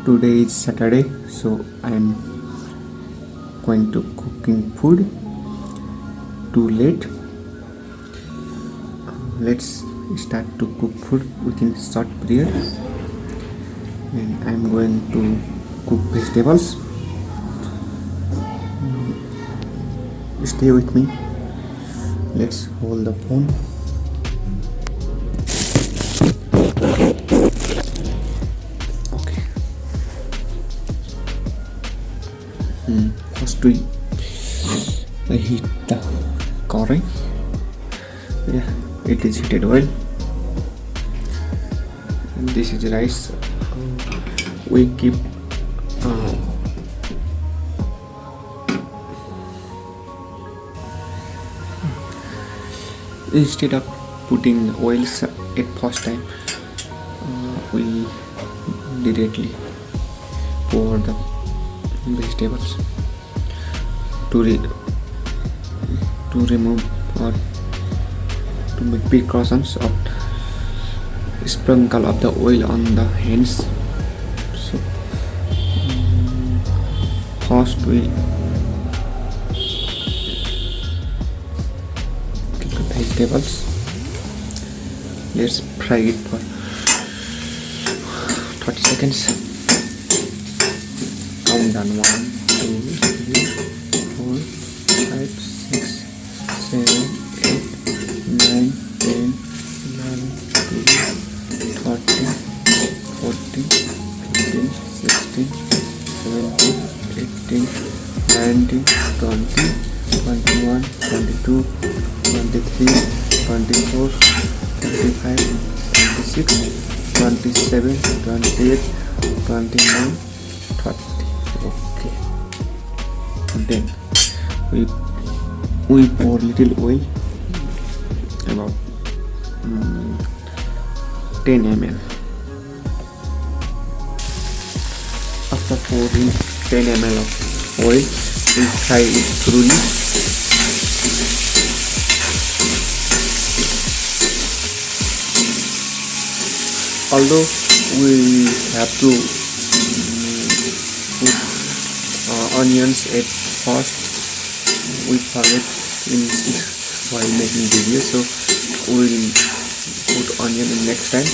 Today is Saturday, so I am going to cooking food. Too late. Let's start to cook food within short period. And I am going to cook vegetables. Stay with me. Let's hold the phone. First I heat the curry. It is heated oil. And this is rice. We keep instead of putting oils at first time, we directly pour the vegetables to remove or to make precautions of sprinkle of the oil on the hands. So first we cook the vegetables. Let's fry it for 30 seconds. Count down 1, 2, 3, 4, 5, 6, 7, 8, 9, 10, 11, 12, 13, 14, 15, 16, 17, 18, 19, 20, 21, 22, 23, 24, 25, 26, 27, 28, 29, 30. Okay. Then we pour little oil, about 10 ml. After pouring 10 ml of oil, we fry it thoroughly. Although we have to put onions at first, we forget while making video, so we'll put onion in next time.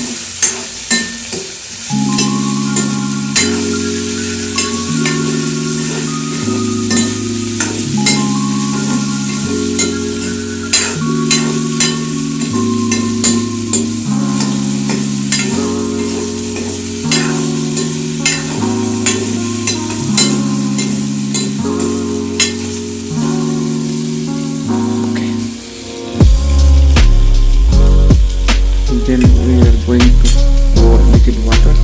Then we are going to pour little water.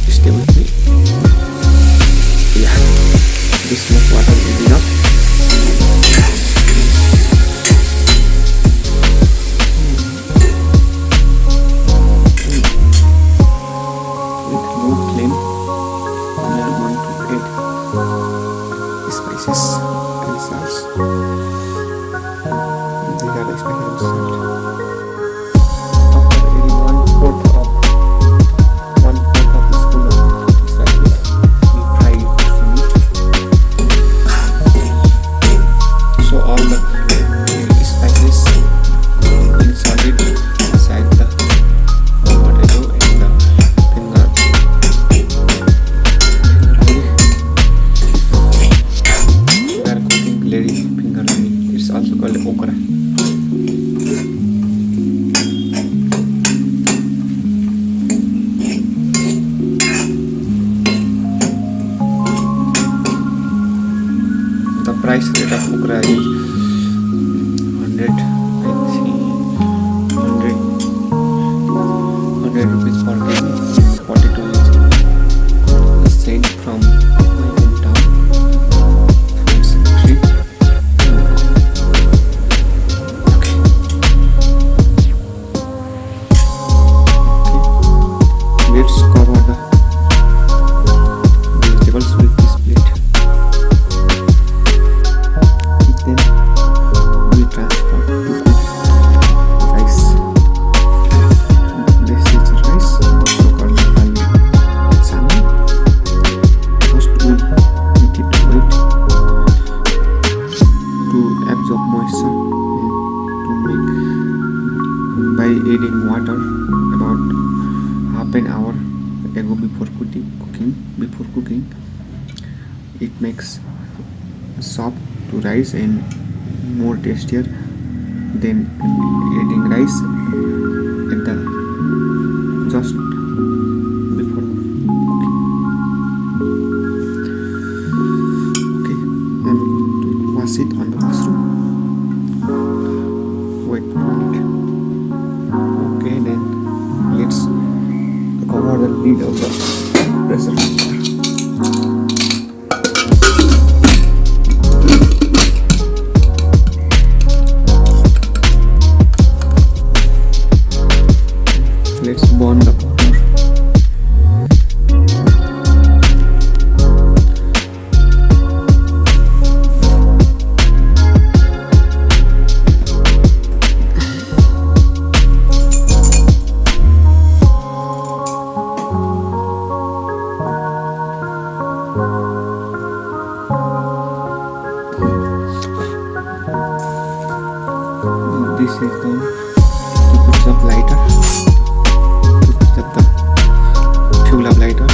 Stay with me. This much water is enough. With low flame, we are going to add spices and salts. These are the spices and salt. After adding 1/4 of a spoon of spices, we fry it thoroughly. So all the spices inserted inside the potato and the finger oil. We are cooking lady finger oil. It's also called okra. The price rate of okra is 100, I think 100 rupees per kg. 42 is sent from my hometown. It's free. Let's cover the vegetables with this plate. Then we transfer to rice. by adding water about half an hour ago before cooking. It makes soft to rice and more tastier than adding rice at the just before cooking. Okay, I'm going to wash it on the washroom. Wait for a minute. Okay, then let's cover the lid of the pressure cooker. Let's burn the cooker. This is done. To put up lighter. To put up the fuel up lighter.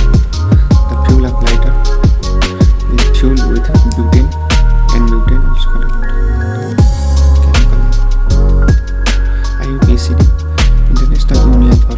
The fuel up lighter is fueled with butane and butane is called chemical IUPACD, International Union for